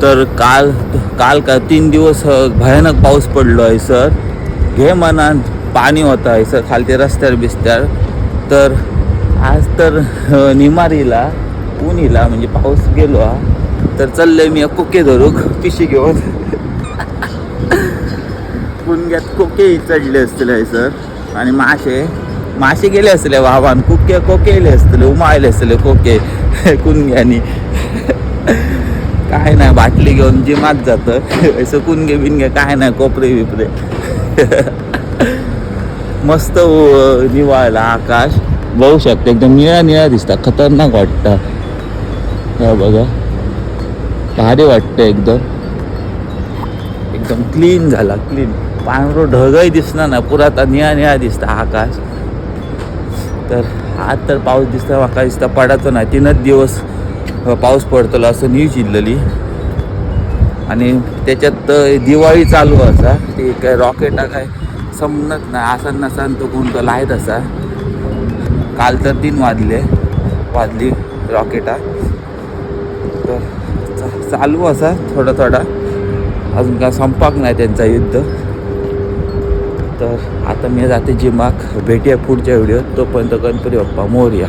तर काल का 3 दिवस भयानक पाऊस पडलो आहे सर. घे मनात पाणी होतं आहे सर खालते रस्त्यावर बिस्त्यावर. तर आज तर निमारीला उन्हीला म्हणजे पाऊस गेलो हा. तर चाललंय मी कोके धरूक पिशी घेऊन. पुणग्यात कोके चढले असतील आहे सर. आणि मासे गेले असले वाहवान. कोके येले असतले उमाळले असले कोके कुणग्यानी. काय नाही बाटली घेऊन जिमात जातं असं कुणगे बिनगे काय नाही कोपरे बिपरे. मस्त निवाळला आकाश बघू शकते एकदम निळा दिसता खतरनाक वाटतं. हे बघा भारी वाटतं एकदम क्लीन झाला क्लीन. पांढरं ढगही दिसणार ना पुरा आता निळा दिसता आकाश. तर आज तर पाऊस दिसता म्हाका दिसता पडायचं नाही. 3च दिवस पाऊस पडतलो असं न्यूज इल्लली. आणि त्याच्यात दिवाळी चालू असा ते काय रॉकेटा काय समजत नाही असा नसान तो कोणतं लायत असा. काल तर 3 वाजली रॉकेटा. तर चालू असा थोडा अजून काय संपाक नाही त्यांचा युद्ध. तर आता मी जाते जिमाक. भेटूया पुढच्या व्हिडिओत. तोपर्यंत गणपती बाप्पा मोरया.